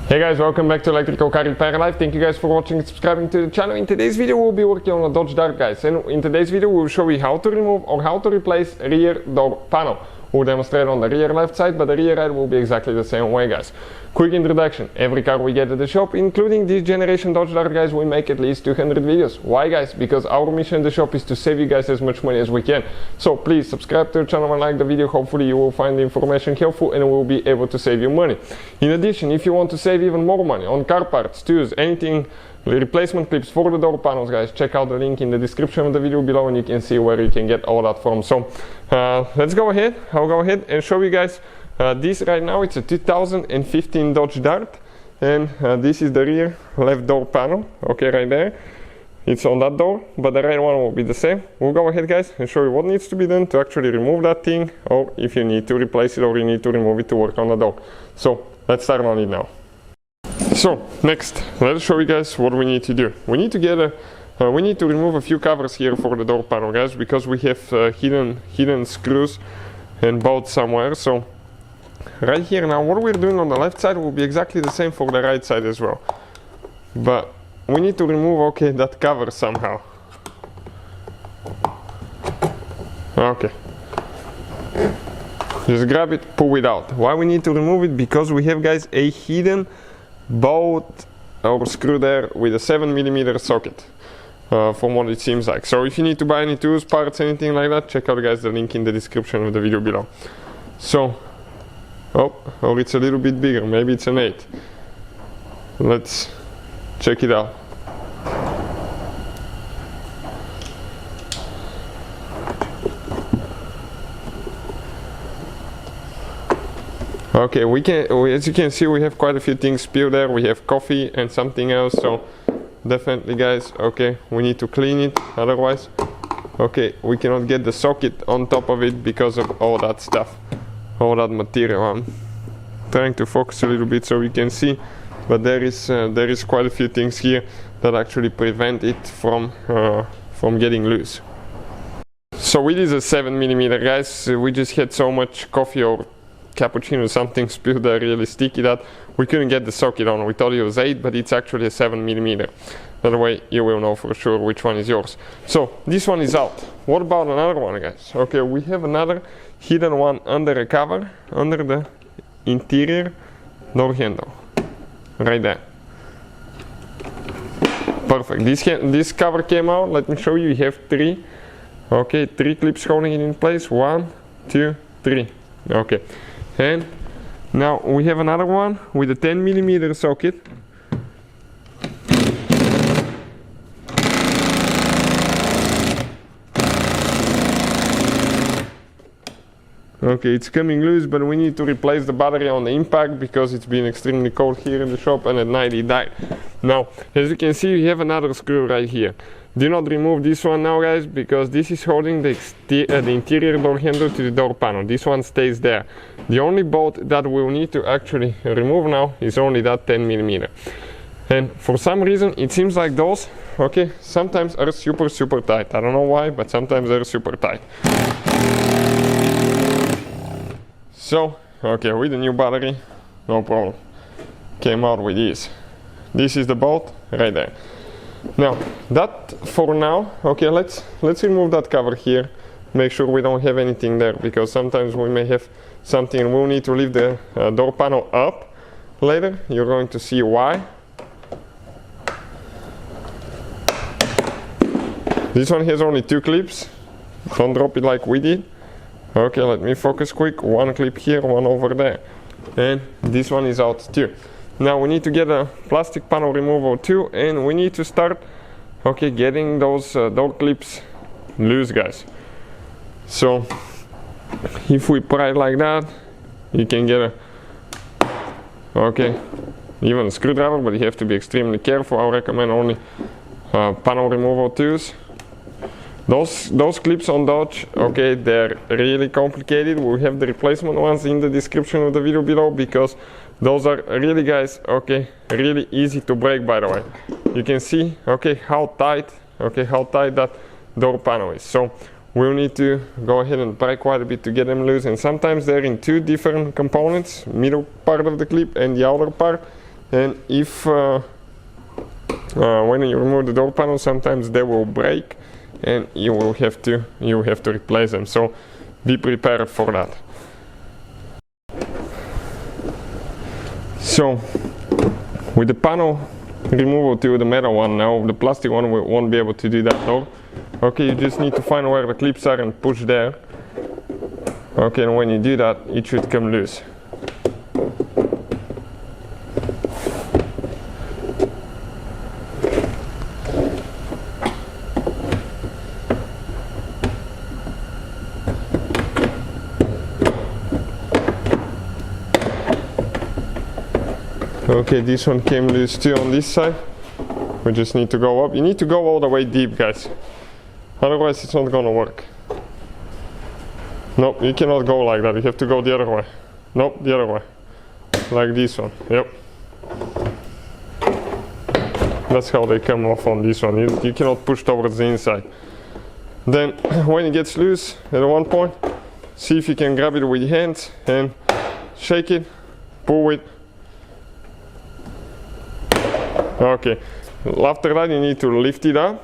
Hey guys, welcome back to Electrical Car Repair Live. Thank you guys for watching and subscribing to the channel. In today's video we'll be working on a Dodge Dart, guys, and in today's video we'll show you how to remove or how to replace rear door panel. We'll demonstrate on the rear left side, but the rear right will be exactly the same way, guys. Quick introduction: every car we get at the shop, including this generation Dodge Dart, guys, we make at least 200 videos. Why, guys? Because our mission in the shop is to save you guys as much money as we can. So please subscribe to the channel and like the video. Hopefully you will find the information helpful and we'll be able to save you money. In addition, if you want to save even more money on car parts, tools, anything, replacement clips for the door panels, guys, check out the link in the description of the video below and you can see where you can get all that from. So let's go ahead. I'll go ahead and show you guys this right now. It's a 2015 Dodge Dart, and this is the rear left door panel, okay, right there. It's on that door, but the right one will be the same. We'll go ahead, guys, and show you what needs to be done to actually remove that thing, or if you need to replace it or you need to remove it to work on the door. So let's start on it now. So next, let's show you guys what we need to do. We need to get we need to remove a few covers here for the door panel, guys, because we have hidden screws and bolts somewhere. So right here now, what we're doing on the left side will be exactly the same for the right side as well, but we need to remove, okay, that cover somehow. Okay, just grab it, pull it out. Why we need to remove it? Because we have, guys, a hidden bolt or screw there with a 7mm socket, from what it seems like. So if you need to buy any tools, parts, anything like that, check out, guys, the link in the description of the video below. So or it's a little bit bigger, maybe it's an 8. Let's check it out. Okay, as you can see, we have quite a few things spilled there. We have coffee and something else, so definitely, guys, okay, we need to clean it, otherwise, okay, we cannot get the socket on top of it because of all that stuff, all that material. I'm trying to focus a little bit so we can see, but there is quite a few things here that actually prevent it from getting loose. So it is a 7mm, guys. We just had so much coffee or cappuccino, something spilled there really sticky that we couldn't get the socket on. We thought it was 8, but it's actually a 7mm. That way you will know for sure which one is yours. So this one is out. What about another one, guys? Okay, we have another hidden one under a cover, under the interior door handle, right there. Perfect. This cover came out. Let me show you. You have 3 clips holding it in place. 1, 2, 3. Okay, and now we have another one with a 10mm socket. Okay, it's coming loose, but we need to replace the battery on the impact because it's been extremely cold here in the shop and at night it died. Now, as you can see, we have another screw right here. Do not remove this one now, guys, because this is holding the interior door handle to the door panel. This one stays there. The only bolt that we'll need to actually remove now is only that 10mm. And for some reason, it seems like those, okay, sometimes are super tight. I don't know why, but sometimes they're super tight. So, okay, with the new battery, no problem. Came out with this. This is the bolt right there. Now, that for now, okay, let's remove that cover here. Make sure we don't have anything there, because sometimes we may have something and we'll need to leave the door panel up later. You're going to see why. This one has only 2 clips. Don't drop it like we did. Okay, let me focus quick. 1 clip here, 1 over there. And this one is out too. Now we need to get a plastic panel removal too, and we need to start, okay, getting those door clips loose, guys. So if we pry it like that, you can get even a screwdriver, but you have to be extremely careful. I recommend only panel removal tools. Those clips on Dodge, okay, they're really complicated. We'll have the replacement ones in the description of the video below, because those are really, guys, okay, really easy to break. By the way, you can see, okay, how tight that door panel is. So we'll need to go ahead and pry quite a bit to get them loose, and sometimes they're in 2 different components, middle part of the clip and the outer part. and if when you remove the door panel, sometimes they will break and you have to replace them, so be prepared for that. So with the panel removal to the metal one, now the plastic one won't be able to do that door. Okay, you just need to find where the clips are and push there. Okay, and when you do that, it should come loose. Okay, this one came loose too on this side. We just need to go up. You need to go all the way deep, guys. Otherwise it's not gonna work. Nope, you cannot go like that. You have to go the other way. Nope, the other way. Like this one. Yep. That's how they come off on this one. You cannot push towards the inside. Then when it gets loose at one point, see if you can grab it with your hands and shake it, pull it. Okay, after that you need to lift it up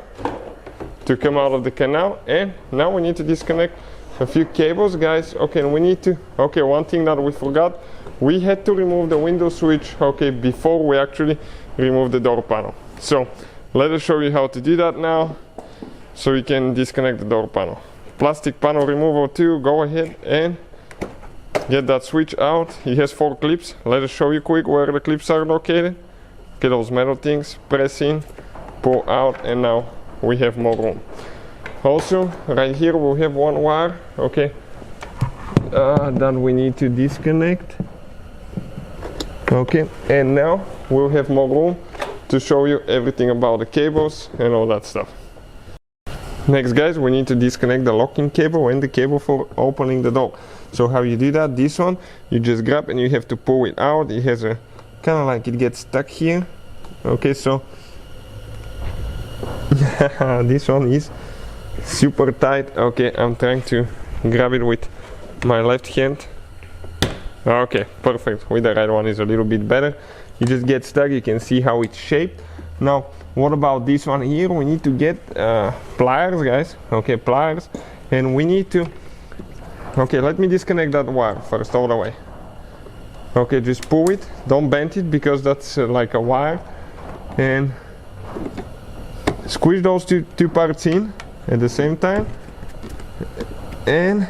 to come out of the canal, and now we need to disconnect a few cables, guys. Okay, and we need to, okay, one thing that we forgot, we had to remove the window switch, okay, before we actually remove the door panel. So let us show you how to do that now, so you can disconnect the door panel. Plastic panel removal too, go ahead and get that switch out. It has 4 clips. Let us show you quick where the clips are located. Okay, those metal things, press in, pull out, and now we have more room. Also, right here we have one wire, okay, that we need to disconnect. Okay, and now we'll have more room to show you everything about the cables and all that stuff. Next, guys, we need to disconnect the locking cable and the cable for opening the door. So how you do that? This one, you just grab and you have to pull it out. It has a kind of like it gets stuck here. Okay, so this one is super tight. Okay, I'm trying to grab it with my left hand. Okay, perfect. With the right one is a little bit better. You just get stuck. You can see how it's shaped. Now, what about this one here? We need to get pliers, guys. Okay, pliers, and we need to. Okay, let me disconnect that wire first all the way. Okay, just pull it, don't bend it because that's like a wire, and squeeze those two parts in at the same time and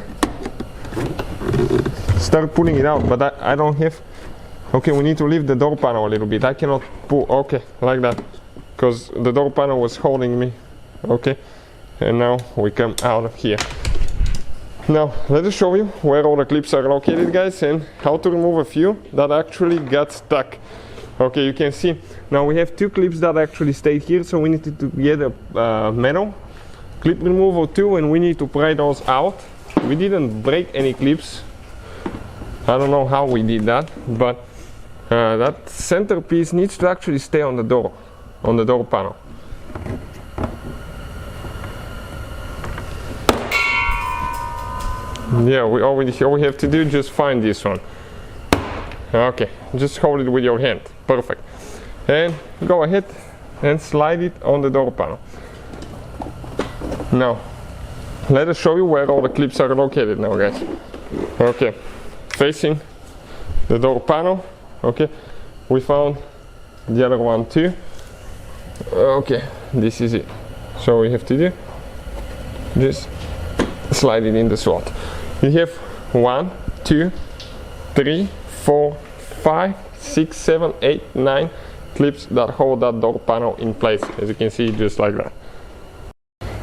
start pulling it out. But I don't have, okay, we need to lift the door panel a little bit. I cannot pull, okay, like that, because the door panel was holding me. Okay, and now we come out of here. Now let us show you where all the clips are located, guys, and how to remove a few that actually got stuck. Okay, you can see now we have 2 clips that actually stayed here, so we need to get a metal clip removal too, and we need to pry those out. We didn't break any clips. I don't know how we did that, but that centerpiece needs to actually stay on the door panel. Yeah, all we have to do, just find this one. Okay, just hold it with your hand. Perfect. And go ahead and slide it on the door panel. Now, let us show you where all the clips are located now, guys. Okay, facing the door panel. Okay, we found the other one too. Okay, this is it. So we have to do, just slide it in the slot. You have 1, 2, 3, 4, 5, 6, 7, 8, 9 clips that hold that door panel in place, as you can see, just like that.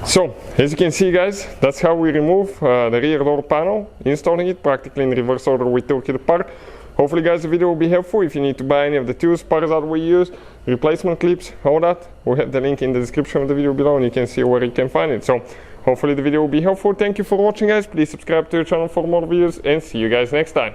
So, as you can see, guys, that's how we remove the rear door panel, installing it practically in reverse order we took it apart. Hopefully, guys, the video will be helpful. If you need to buy any of the tools, parts that we use, replacement clips, all that, we'll have the link in the description of the video below and you can see where you can find it. So, hopefully the video will be helpful. Thank you for watching, guys. Please subscribe to the channel for more videos and see you guys next time.